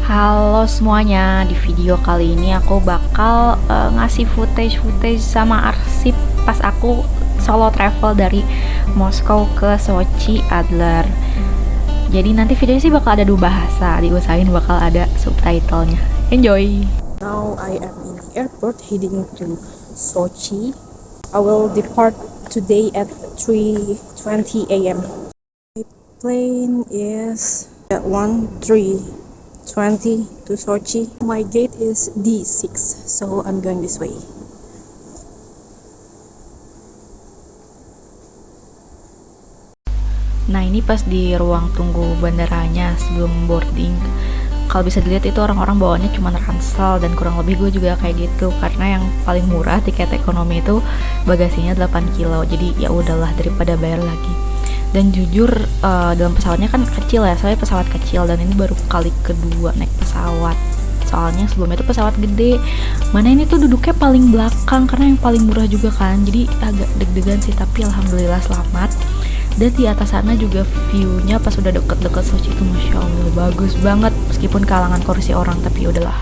Halo semuanya, di video kali ini aku bakal ngasih footage sama arsip pas aku solo travel dari Moskow ke Sochi Adler. Jadi nanti videonya sih bakal ada 2 bahasa, diusahain bakal ada subtitlenya. Enjoy! Now I am in the airport heading to Sochi. I will depart today at 3:20 a.m. My plane is at 13:20 to Sochi. My gate is D6, so I'm going this way. Nah ini pas di ruang tunggu bandaranya sebelum boarding, kalau bisa dilihat itu orang-orang bawaannya cuma ransel, dan kurang lebih gue juga kayak gitu, karena yang paling murah tiket ekonomi itu bagasinya 8 kilo, jadi ya udahlah daripada bayar lagi. Dan jujur dalam pesawatnya kan kecil ya, soalnya pesawat kecil, dan ini baru kali kedua naik pesawat, soalnya sebelumnya itu pesawat gede. Mana ini tuh duduknya paling belakang karena yang paling murah juga kan, jadi agak deg-degan sih, tapi alhamdulillah selamat. Dan di atas sana juga view-nya pas udah deket-deket Sochi itu Masya Allah bagus banget, meskipun kalangan kursi orang, tapi udahlah.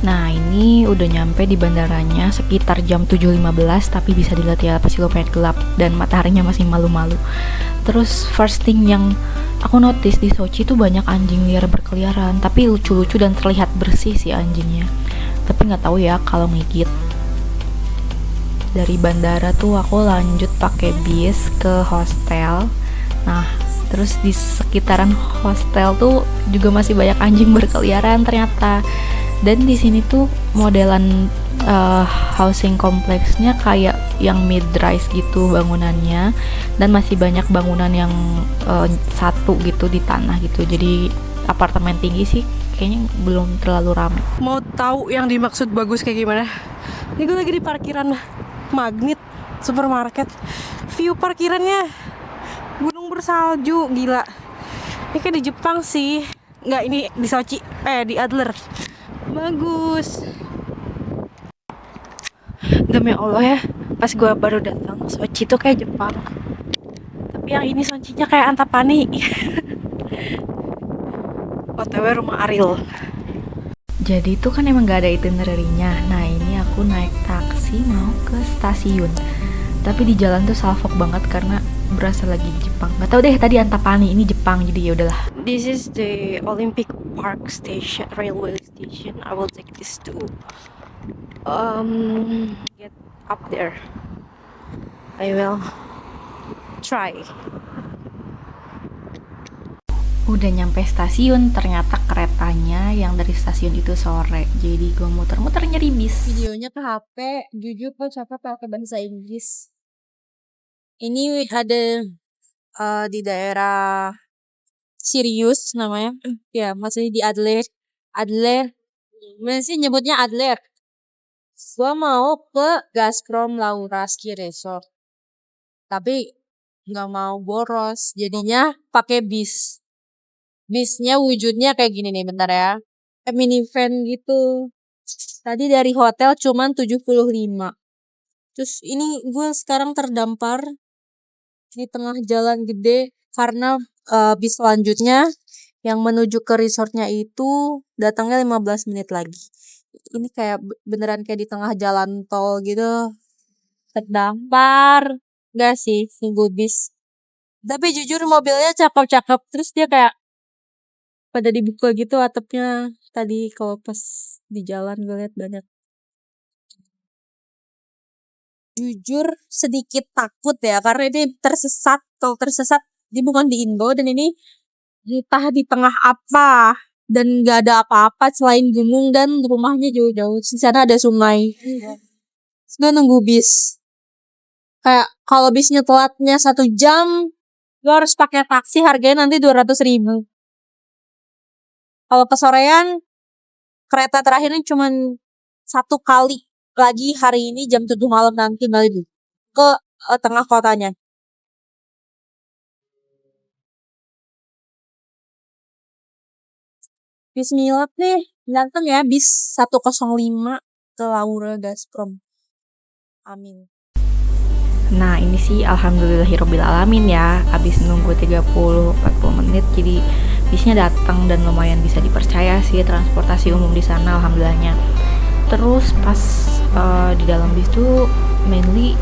Nah ini udah nyampe di bandaranya sekitar jam 7.15, tapi bisa dilihat ya pasti lumayan gelap dan mataharinya masih malu-malu. Terus first thing yang aku notice di Sochi tuh banyak anjing liar berkeliaran, tapi lucu-lucu dan terlihat bersih sih anjingnya. Tapi nggak tahu ya kalau ngigit. Dari bandara tuh aku lanjut pakai bis ke hostel. Nah, terus di sekitaran hostel tuh juga masih banyak anjing berkeliaran ternyata. Dan di sini tuh modelan housing kompleksnya kayak yang mid-rise gitu bangunannya, dan masih banyak bangunan yang satu gitu di tanah gitu. Jadi apartemen tinggi sih kayaknya belum terlalu ramai. Mau tahu yang dimaksud bagus kayak gimana? Ini gue lagi di parkiran Magnet supermarket. View parkirannya gunung bersalju, gila. Ini kayak di Jepang sih. Nggak, ini di Sochi, di Adler. Bagus. Demi Allah ya, pas gue baru datang Sochi tuh kayak Jepang. Tapi yang ini Sochinya kayak Antapani. OTW rumah Ariel. Jadi itu kan emang gak ada itinerary-nya. Nah ini aku naik taksi mau ke stasiun, tapi di jalan tuh salfok banget karena berasa lagi di Jepang. Gak tau deh tadi Antapani, ini Jepang, jadi ya udahlah. This is the Olympic Park station, railway station. I will take this to get up there. I will try. Udah nyampe stasiun, ternyata keretanya yang dari stasiun itu sore. Jadi gue muter-muter nyari bis. Videonya ke HP, jujur kok capek pakai bahasa Inggris. Ini ada di daerah Sirius namanya. Ya, masih di Adler. Adler. Masih nyebutnya Adler. Gua mau ke Gazprom Laura Ski Resort. Tapi nggak mau boros, jadinya pakai bis. Bisnya wujudnya kayak gini nih, bentar ya. Kayak minivan gitu. Tadi dari hotel cuman 75. Terus ini gue sekarang terdampar di tengah jalan gede karena bis selanjutnya yang menuju ke resortnya itu datangnya 15 menit lagi. Ini kayak beneran kayak di tengah jalan tol gitu. Terdampar. Enggak sih, nunggu bis. Tapi jujur mobilnya cakep-cakep. Terus dia kayak pada dibuka gitu atapnya. Tadi kalau pas di jalan gue liat banyak. Jujur sedikit takut ya, karena ini tersesat. Kalau tersesat, dia bukan di Indo, dan ini entah di tengah apa, dan gak ada apa-apa selain gunung, dan rumahnya jauh-jauh. Di sana ada sungai. Terus gue nunggu bis. Kayak kalau bisnya telatnya 1 jam, gue harus pakai taksi, harganya nanti 200.000. Kalau kesorean, kereta terakhirnya cuman 1 kali lagi hari ini jam 7 malam nanti balik ke tengah kotanya. Bismillah nih, datang ya bis 105 ke Laura Gazprom. Amin. Nah ini sih alhamdulillahirobbil alamin ya, abis nunggu 30-40 menit jadi bisnya datang dan lumayan bisa dipercaya sih. sih transportasi umum di sana, alhamdulillahnya. Terus pas di dalam bis tuh mainly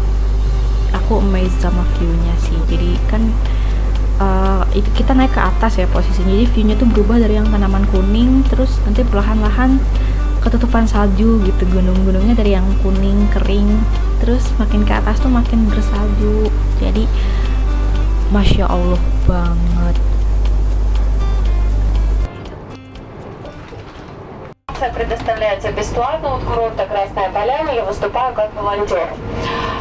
aku amazed sama view-nya sih. Jadi kan itu kita naik ke atas ya posisinya, jadi view-nya tuh berubah dari yang tanaman kuning terus nanti perlahan-lahan ketutupan salju gitu, gunung-gunungnya dari yang kuning kering terus makin ke atas tuh makin bersalju. Jadi masya Allah banget. Предоставляется бесплатно от курорта Красная Поляна. Я выступаю как волонтер.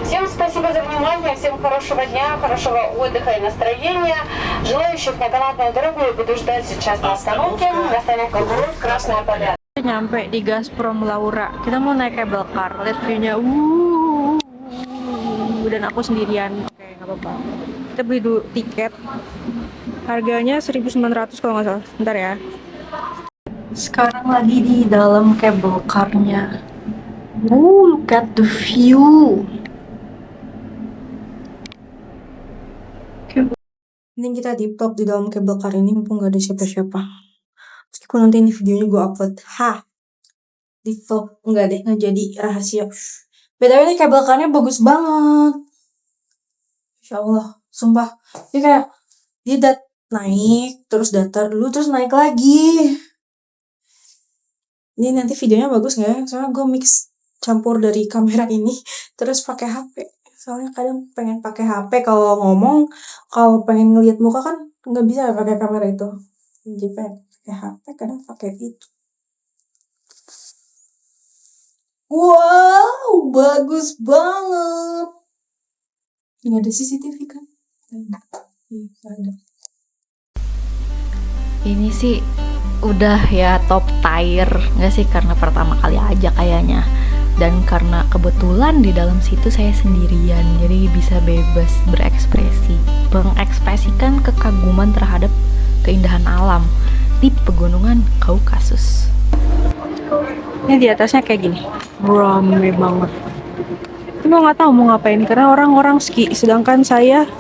Всем спасибо за внимание, всем хорошего дня, хорошего отдыха и настроения. Желающих на канатную дорогу я буду ждать сейчас на остановке. Остановка курорт Красная Поляна. Nyampe di Gazprom Laura. Kita mau naik cable car. Lihat view-nya. Dan aku sendirian. Oke, nggak apa-apa. Kita beli dulu tiket. Harganya 1.900 kalau nggak salah. Bentar ya. Sekarang lagi di dalam cable car-nya. Look at the view. Ini kita deep talk di dalam cable car ini mumpung gak ada siapa-siapa. Meskipun nanti ini videonya gue upload. Deep talk. Enggak deh, nggak jadi rahasia. BTW ini cable car-nya bagus banget. Insya Allah. Sumpah. Dia kayak, dia naik, terus datar dulu, terus naik lagi. Ini nanti videonya bagus nggak ya? Soalnya gue mix campur dari kamera ini terus pakai HP. Soalnya kadang pengen pakai HP kalau ngomong, kalau pengen ngeliat muka kan nggak bisa pakai kamera itu. Jadi pengen pakai HP, kadang pakai itu. Wow, bagus banget. Nggak ada CCTV kan? Nggak ada. Ini sih udah ya top tier nggak sih, karena pertama kali aja kayaknya, dan karena kebetulan di dalam situ saya sendirian jadi bisa bebas berekspresi, mengekspresikan kekaguman terhadap keindahan alam di pegunungan Kaukasus. Ini di atasnya kayak gini, rame banget. Gue nggak tahu mau ngapain karena orang-orang ski, sedangkan saya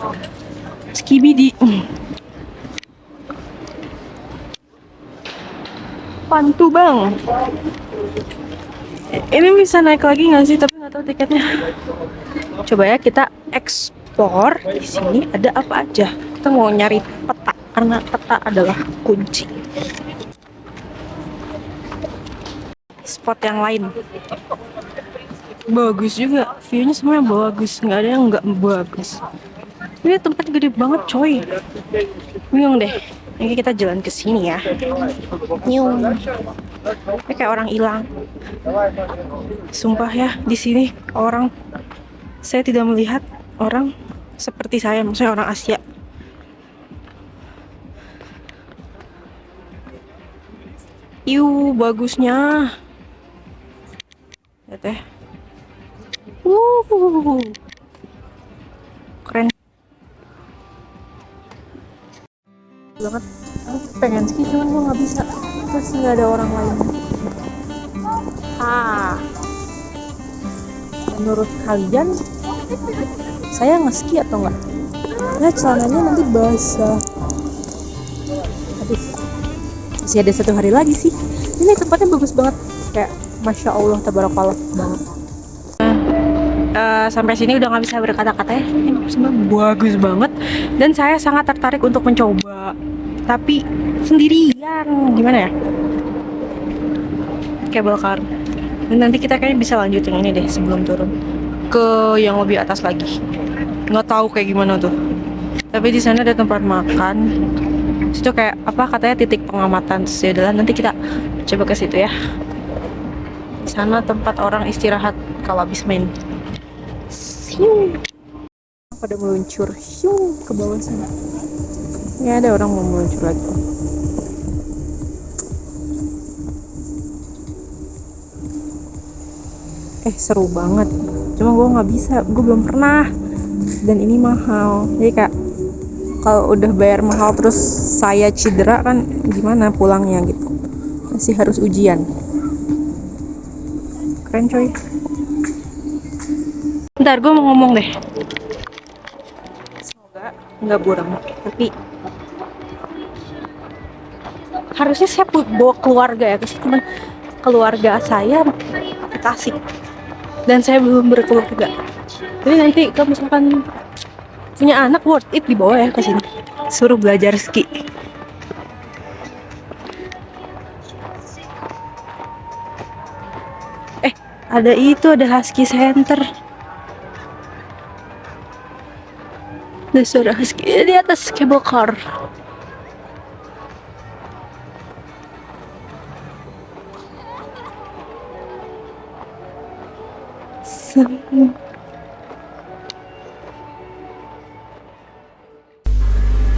skibidi. Pantu bang. Ini bisa naik lagi nggak sih? Tapi nggak tahu tiketnya. Coba ya kita ekspor. Di sini ada apa aja? Kita mau nyari peta karena peta adalah kunci. Spot yang lain. Bagus juga. View-nya semuanya bagus. Nggak ada yang nggak bagus. Ini tempat gede banget coy. Bingung deh. Ini kita jalan ke sini ya. Nyung. Ini kayak orang hilang. Sumpah ya, di sini orang, saya tidak melihat orang seperti saya, maksudnya orang Asia. Bagusnya. Lihat ya. Keren banget. Aku pengen ski cuman gue nggak bisa, terus nggak ada orang lain. Menurut kalian saya nge-ski atau enggak? Nah, celananya nanti basah. Aduh, masih ada 1 hari lagi sih. Ini tempatnya bagus banget, kayak masya Allah tabarakallah banget. Sampai sini udah nggak bisa berkata-kata ya. Ini sebenarnya bagus banget dan saya sangat tertarik untuk mencoba, tapi sendirian. Gimana ya? Cable car. Dan nanti kita kayaknya bisa lanjut yang ini deh sebelum turun ke yang lebih atas lagi. Nggak tahu kayak gimana tuh. Tapi di sana ada tempat makan. Situ kayak apa katanya titik pengamatan. Yaudahlah nanti kita coba ke situ ya. Di sana tempat orang istirahat kalau habis main. Siu. Pada meluncur ke bawah sana. Nggak ada orang mau meluncur lagi. Seru banget. Cuma gue nggak bisa, gue belum pernah. Dan ini mahal. Jadi kak, kalau udah bayar mahal terus saya cedera kan gimana pulangnya gitu. Masih harus ujian. Keren coy. Bentar, gue mau ngomong deh. Semoga nggak buram, tapi harusnya saya bawa keluarga ya, cuman keluarga saya ke Tasik dan saya belum berkeluarga. Jadi nanti kalau misalkan punya anak, worth it dibawa ya ke sini, suruh belajar ski. Ada Husky Center. Ada suara husky di atas cable car.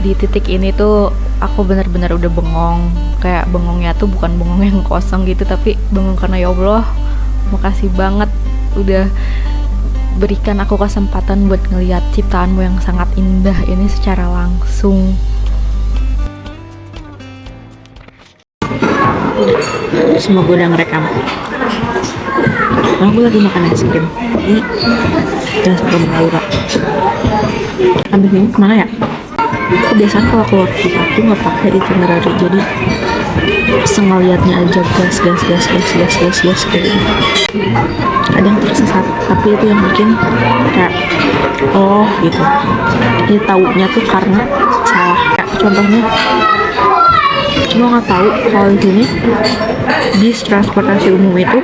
Di titik ini tuh aku benar-benar udah bengong. Kayak bengongnya tuh bukan bengong yang kosong gitu, tapi bengong karena ya Allah, makasih banget udah berikan aku kesempatan buat ngeliat ciptaanmu yang sangat indah ini secara langsung. Semoga udah ngerekam. Aku lagi makan nasi krim. Ini udah sebelum Laura. Ambil ini kemana ya? Kebiasaan kalau keluar kita tuh nggak pakai itinerary, jadi sengeliatnya aja gas kayak gitu. Kadang tersesat, tapi itu yang bikin kayak oh gitu. Ini taunya tuh karena salah. Kayak contohnya, lo nggak tahu kalau di sini bis transportasi umum itu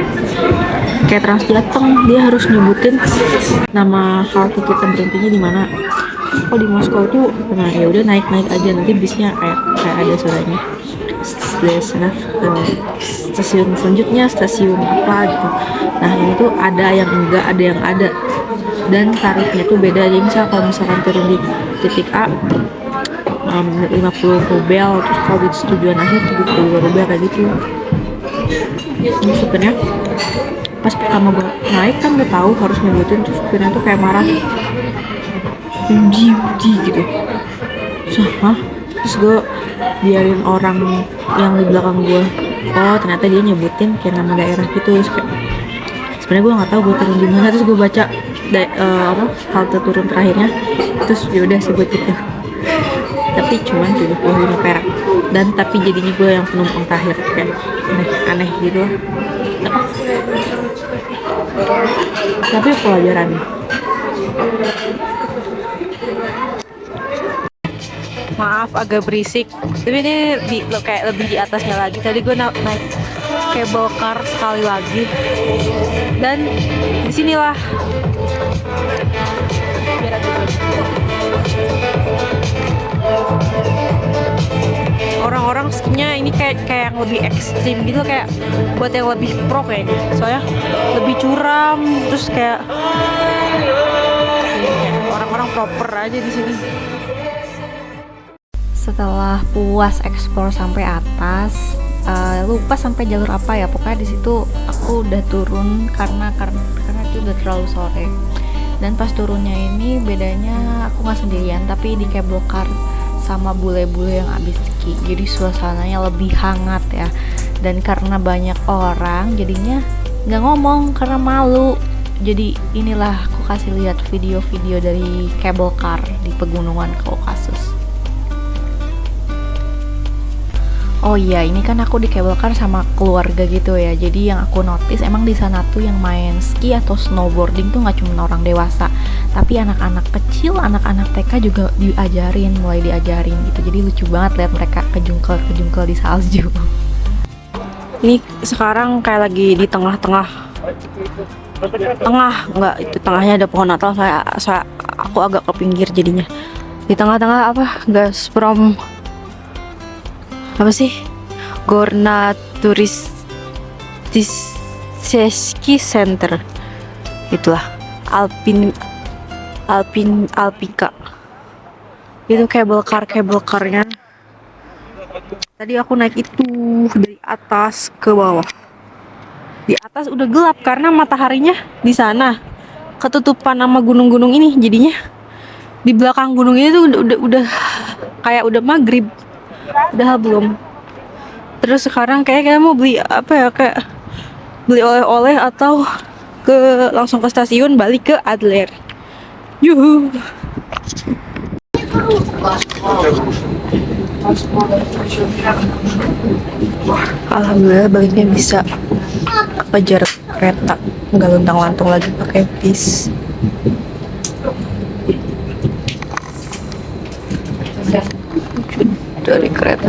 kayak Trans Jateng, dia harus nyebutin nama halte kita berhentinya di mana. Kalau di Moskow tuh, nah ya udah naik aja, nanti bisnya kayak ada suaranya. Stasiun selanjutnya stasiun apa gitu. Nah ini tuh ada yang enggak, ada yang ada, dan tarifnya tuh beda. Jadi kalau misalkan turun di titik A 50 rubel, terus kalau di tujuan akhir 72 rubel kayak gitu. Ini supirnya pas pertama gue naik kan udah tahu harus nyebutin, terus supirnya tuh kayak marah, uji gitu. Terus gue biarin orang yang di belakang gue, oh ternyata dia nyebutin kayak nama daerah gitu. Terus kayak sebenarnya gue nggak tahu gue turun di mana, terus gue baca halte turun terakhirnya, terus ya udah sebut gitu. Tapi cuman 75 perak, dan tapi jadinya gue yang penumpang terakhir, kayak aneh gitu. Tapi pelajaran. Maaf agak berisik, tapi ini kayak lebih di atasnya lagi. Tadi gue naik cable car sekali lagi, dan disinilah orang-orang skinya ini kayak yang lebih ekstrim gitu, kayak buat yang lebih pro kayaknya, soalnya lebih curam, terus kayak orang-orang proper aja di sini. Setelah puas eksplor sampai atas, lupa sampai jalur apa ya, pokoknya di situ aku udah turun karena itu udah terlalu sore. Dan pas turunnya ini bedanya aku nggak sendirian, tapi di cable car sama bule-bule yang abis ski, jadi suasananya lebih hangat ya. Dan karena banyak orang jadinya nggak ngomong karena malu. Jadi inilah aku kasih lihat video-video dari cable car di pegunungan Kaukasus. Oh iya, ini kan aku di cable car sama keluarga gitu ya. Jadi yang aku notice emang di sana tuh yang main ski atau snowboarding tuh nggak cuma orang dewasa, tapi anak-anak kecil, anak-anak TK juga mulai diajarin gitu. Jadi lucu banget lihat mereka kejungkel di salju. Ini sekarang kayak lagi di tengah-tengah, enggak, itu tengahnya ada pohon Natal. Aku agak ke pinggir jadinya. Di tengah-tengah apa? Gazprom apa sih? Gorna Turistiski Center. Itulah Alpika. Itu cable car-nya. Tadi aku naik itu dari atas ke bawah. Di atas udah gelap karena mataharinya di sana ketutupan sama gunung-gunung ini, jadinya di belakang gunung ini tuh udah kayak udah maghrib. Udah belum. Terus sekarang kayak mau beli apa ya, kayak beli oleh-oleh atau langsung ke stasiun balik ke Adler. Yuhu. Alhamdulillah baliknya bisa kejar kereta, nggak luntang-lantung lagi pakai bis. Dari kereta.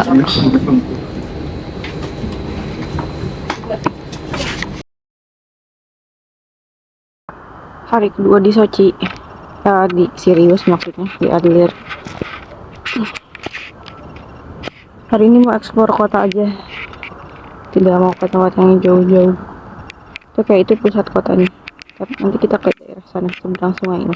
Hari kedua di Sochi, ya di Sirius maksudnya, di Adler. Hari ini mau eksplor kota aja, tidak mau ke tempat yang jauh-jauh. Itu kayak itu pusat kotanya. Tapi nanti kita ke daerah sana seberang sungai ini.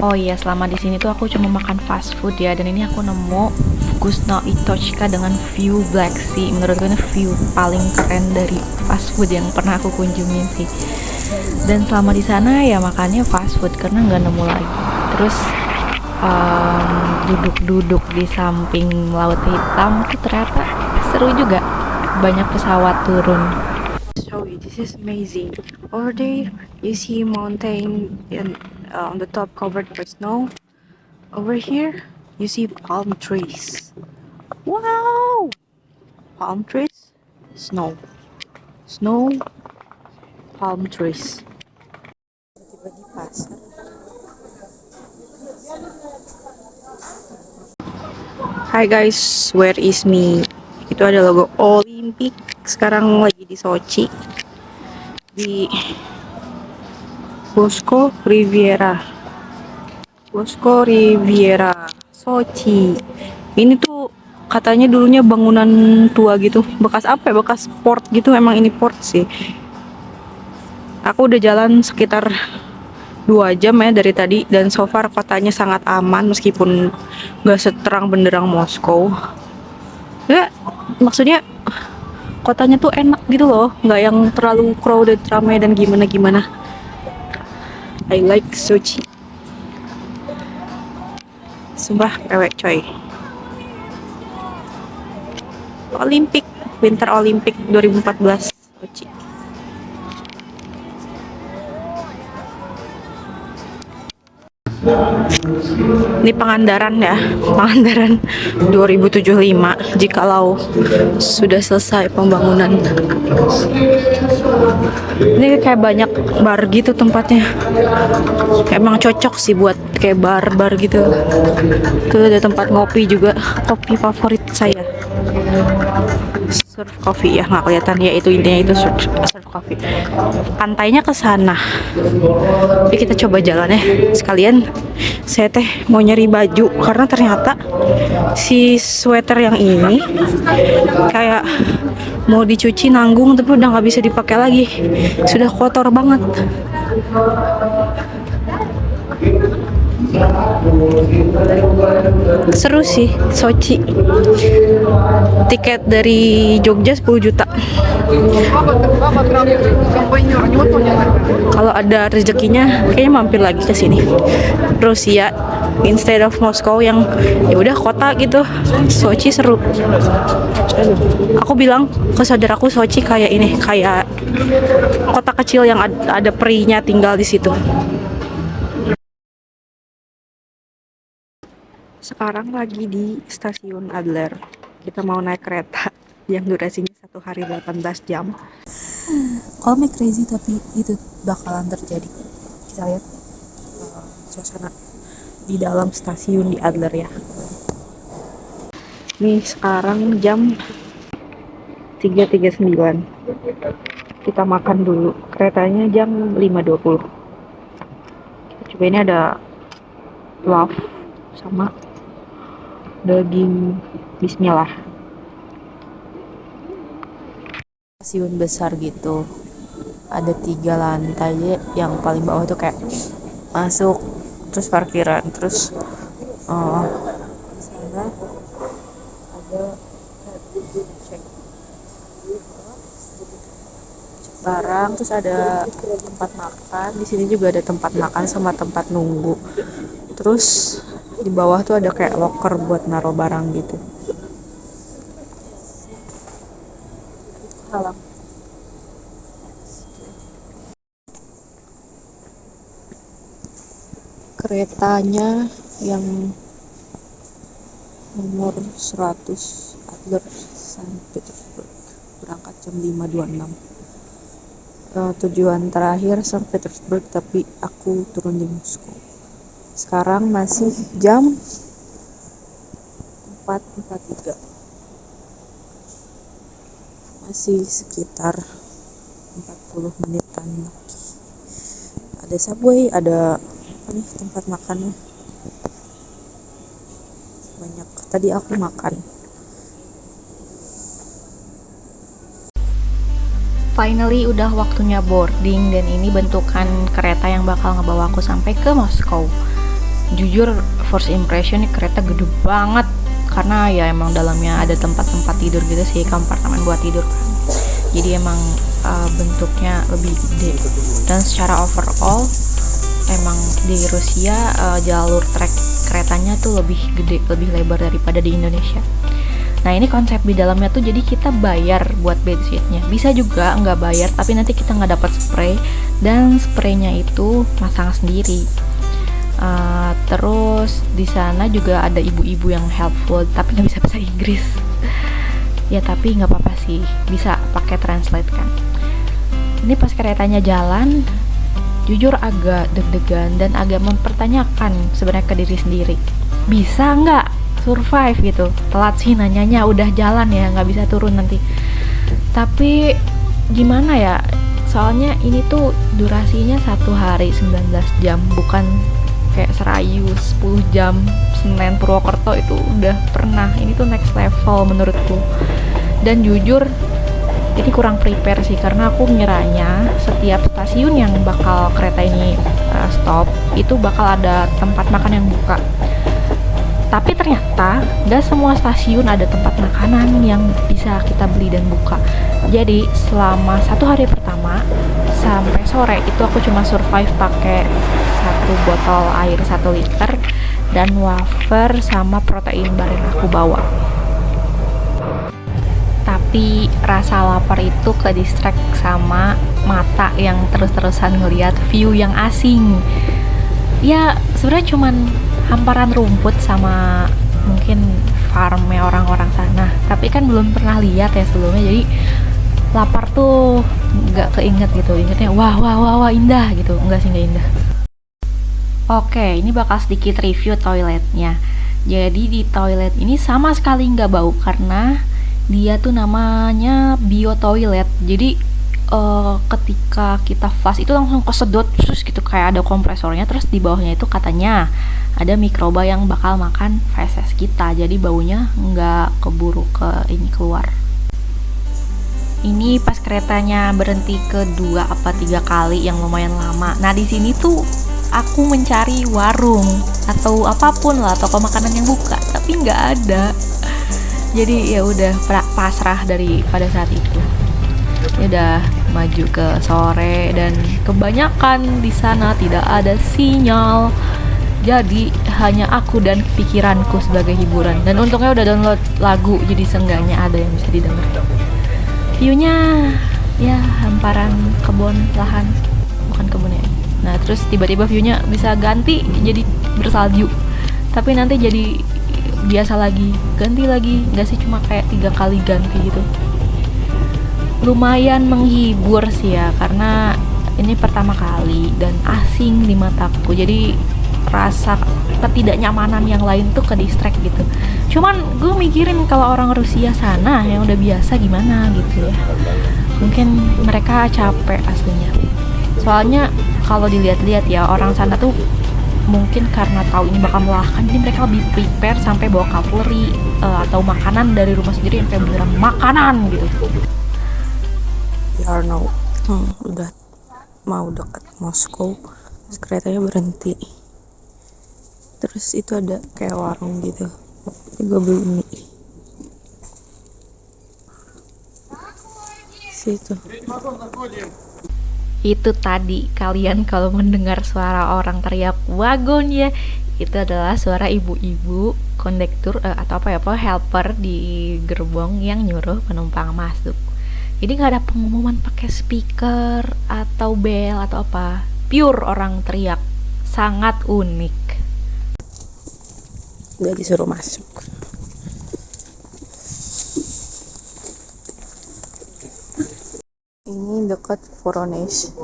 Oh iya, selama di sini tuh aku cuma makan fast food ya, dan ini aku nemu Vkusno Itochka dengan view Black Sea. Menurutku ini view paling keren dari fast food yang pernah aku kunjungin sih. Dan selama di sana ya makannya fast food karena nggak nemu lagi. Terus duduk-duduk di samping laut hitam tuh ternyata seru juga. Banyak pesawat turun. So this is amazing. Over there you see mountain and on the top covered by snow. Over here you see palm trees. Wow! Palm trees, snow. Snow, palm trees. Tiba di pasar. Hi guys, where is me? Itu ada logo Olympic. Sekarang lagi di Sochi, di Bosco Riviera. Bosco Riviera, Sochi. Ini tuh katanya dulunya bangunan tua gitu. Bekas apa ya? Bekas port gitu. Emang ini port sih. Aku udah jalan sekitar 2 jam ya dari tadi, dan so far kotanya sangat aman meskipun gak seterang benderang Moskow. Ya, maksudnya kotanya tuh enak gitu loh, nggak yang terlalu crowded, ramai dan gimana-gimana. I like Sochi. Sumpah pewek coy. Olympic, Winter Olympic 2014 Sochi. Ini Pangandaran ya, Pangandaran 2075 jikalau sudah selesai pembangunan. Ini kayak banyak bar gitu tempatnya. Emang cocok sih buat kayak bar-bar gitu. Tuh ada tempat ngopi juga, kopi favorit saya. Surf coffee ya, nggak kelihatan ya, itu intinya itu surf coffee. Pantainya ke sana. Jadi kita coba jalan ya. Sekalian saya teh mau nyari baju karena ternyata si sweater yang ini kayak mau dicuci nanggung tapi udah nggak bisa dipakai lagi. Sudah kotor banget. Seru sih Sochi. Tiket dari Jogja 10 juta. Kalau ada rezekinya kayaknya mampir lagi ke sini. Rusia instead of Moskow yang ya udah kota gitu. Sochi seru. Aku bilang ke saudaraku Sochi kayak ini, kayak kota kecil yang ada perinya tinggal di situ. Sekarang lagi di stasiun Adler. Kita mau naik kereta yang durasinya 1 hari 18 jam. Call me crazy tapi itu bakalan terjadi. Kita lihat suasana di dalam stasiun di Adler ya. Nih sekarang jam 3.39. Kita makan dulu. Keretanya jam 5.20. Coba ini ada love sama daging bismillah. Stasiun besar gitu, ada 3 lantai, yang paling bawah tuh kayak masuk, terus parkiran, terus sana ada cek barang, terus ada tempat makan. Di sini juga ada tempat makan sama tempat nunggu. Terus di bawah tuh ada kayak locker buat naruh barang gitu. Halam. Keretanya yang nomor 100 Adler Saint Petersburg, berangkat jam 5.26. Tujuan terakhir Saint Petersburg, tapi aku turun di Moskow. Sekarang masih jam 4.43, masih sekitar 40 menitan lagi. Ada subway, ada apa nih, tempat makannya banyak. Tadi aku makan. Finally udah waktunya boarding, dan ini bentukan kereta yang bakal ngebawa aku sampai ke Moskow. Jujur first impression nih, kereta gede banget, karena ya emang dalamnya ada tempat-tempat tidur gitu sih, kompartemen buat tidur kan. Jadi emang bentuknya lebih gede, dan secara overall emang di Rusia jalur trek keretanya tuh lebih gede, lebih lebar daripada di Indonesia. Nah ini konsep di dalamnya tuh, jadi kita bayar buat bedsheetnya, bisa juga nggak bayar tapi nanti kita nggak dapat spray, dan spraynya itu masang sendiri. Terus di sana juga ada ibu-ibu yang helpful tapi nggak bisa bahasa Inggris. Ya tapi nggak apa-apa sih, bisa pakai translate kan. Ini pas keretanya jalan, jujur agak deg-degan dan agak mempertanyakan sebenarnya ke diri sendiri, bisa nggak survive gitu. Telat sih nanyanya, udah jalan ya, nggak bisa turun nanti. Tapi gimana ya, soalnya ini tuh durasinya 1 hari 19 jam, bukan kayak Serayu 10 jam Senen Purwokerto, itu udah pernah. Ini tuh next level menurutku. Dan jujur ini kurang prepare sih, karena aku ngiranya setiap stasiun yang bakal kereta ini stop itu bakal ada tempat makan yang buka. Tapi ternyata gak semua stasiun ada tempat makanan yang bisa kita beli dan buka. Jadi selama 1 hari pertama sampai sore itu aku cuma survive pakai 1 botol air 1 liter dan wafer sama protein bar yang aku bawa. Tapi rasa lapar itu ke distract sama mata yang terus-terusan ngeliat view yang asing. Ya sebenarnya cuman hamparan rumput sama mungkin farmnya orang-orang sana, tapi kan belum pernah lihat ya sebelumnya, jadi lapar tuh nggak keinget gitu. Ingetnya wah indah gitu, enggak sih, nggak indah. Oke, ini bakal sedikit review toiletnya. Jadi di toilet ini sama sekali nggak bau, karena dia tuh namanya bio toilet. Jadi ketika kita flush itu langsung kesedot terus gitu, kayak ada kompresornya. Terus di bawahnya itu katanya ada mikroba yang bakal makan feses kita, jadi baunya nggak keburu keluar. Ini pas keretanya berhenti kedua apa 3 kali yang lumayan lama. Nah di sini tuh aku mencari warung atau apapun lah, toko makanan yang buka, tapi nggak ada. Jadi ya udah pasrah pada saat itu. Ya udah maju ke sore, dan kebanyakan di sana tidak ada sinyal. Jadi hanya aku dan pikiranku sebagai hiburan. Dan untungnya udah download lagu, jadi seenggaknya ada yang bisa didengar. View-nya ya hamparan kebun lahan, bukan kebun ya. Nah terus tiba-tiba view-nya bisa ganti jadi bersalju, tapi nanti jadi biasa lagi, ganti lagi. Nggak sih, cuma kayak 3 kali ganti gitu. Lumayan menghibur sih ya, karena ini pertama kali dan asing di mataku, jadi rasa ketidaknyamanan yang lain tuh ke distract gitu. Cuman gue mikirin kalau orang Rusia sana yang udah biasa gimana gitu ya, mungkin mereka capek aslinya. Soalnya kalau dilihat-lihat ya, orang sana tuh mungkin karena tahu ini bakal melelahkan, jadi mereka lebih prepare sampai bawa cutlery atau makanan dari rumah sendiri yang kayak beneran makanan gitu. We are now udah mau dekat Moskow, terus keretanya berhenti. Terus itu ada kayak warung gitu, gue beli mie situ. Itu tadi kalian kalau mendengar suara orang teriak wagon ya, itu adalah suara ibu-ibu kondektur atau apa ya, helper di gerbong yang nyuruh penumpang masuk. Jadi nggak ada pengumuman pakai speaker atau bel atau apa, pure orang teriak, sangat unik. Udah disuruh masuk. Ini dekat Voronezh.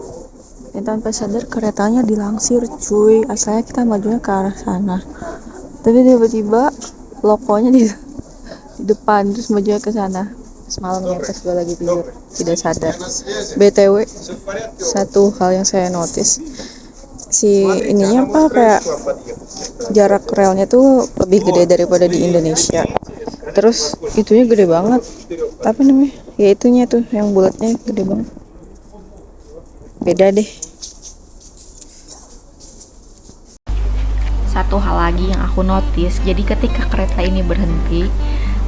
Dan tanpa sadar keretanya dilangsir cuy. Asalnya kita majunya ke arah sana. Tapi tiba-tiba lokonya di depan terus majunya ke sana. Semalam ya pas gue lagi tidur tidak sadar. BTW satu hal yang saya notice si ininya apa kayak jarak relnya tuh lebih gede daripada di Indonesia. Terus itunya gede banget. Apa namanya? Ya itunya tuh yang bulatnya gede banget. Beda deh. Satu hal lagi yang aku notice, jadi ketika kereta ini berhenti,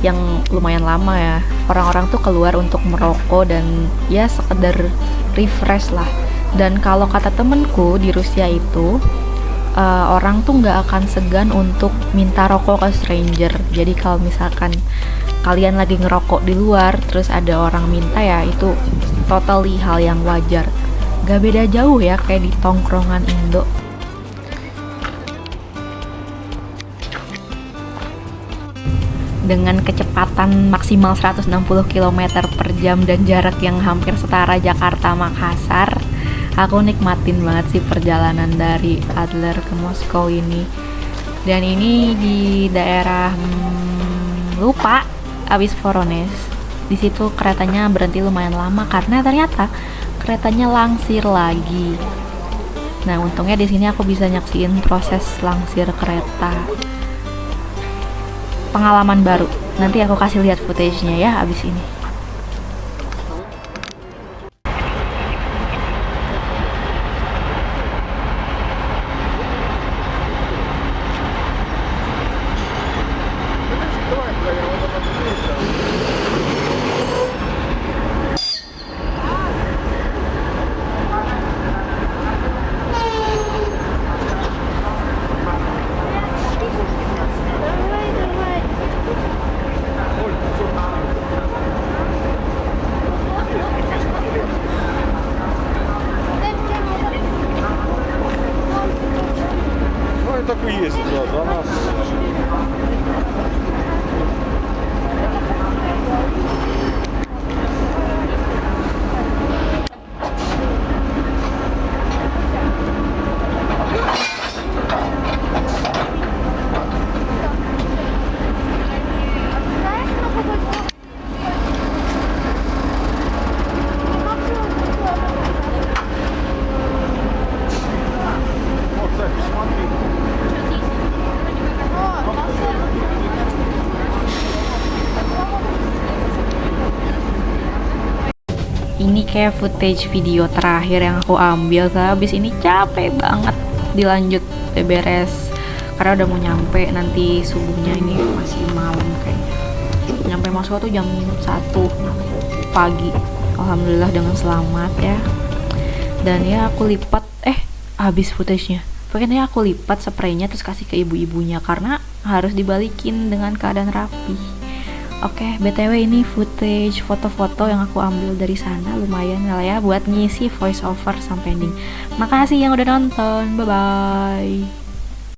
yang lumayan lama ya, orang-orang tuh keluar untuk merokok dan ya sekedar refresh lah. Dan kalau kata temenku di Rusia itu, orang tuh nggak akan segan untuk minta rokok ke stranger. Jadi kalau misalkan kalian lagi ngerokok di luar, terus ada orang minta, ya itu totally hal yang wajar. Gak beda jauh ya kayak di tongkrongan Indo. Dengan kecepatan maksimal 160 km per jam dan jarak yang hampir setara Jakarta-Makassar, aku nikmatin banget sih perjalanan dari Adler ke Moskow ini. Dan ini di daerah lupa, abis Voronezh. Di situ keretanya berhenti lumayan lama karena ternyata keretanya langsir lagi. Nah, untungnya di sini aku bisa nyaksiin proses langsir kereta. Pengalaman baru. Nanti aku kasih lihat footage-nya ya abis ini. Так и есть, да, до нас. Вот, кстати, смотри. Ini kayak footage video terakhir yang aku ambil, karena abis ini capek banget dilanjut beberes karena udah mau nyampe nanti subuhnya. Ini masih malam kayaknya. Nyampe Moskow tuh jam 1 pagi. Alhamdulillah dengan selamat ya. Dan ya aku lipat habis footage-nya. Pokoknya aku lipat spraynya terus kasih ke ibu-ibunya karena harus dibalikin dengan keadaan rapi. Oke, BTW ini footage foto-foto yang aku ambil dari sana, lumayan lah ya buat ngisi voice over sampai ending. Makasih yang udah nonton, bye-bye.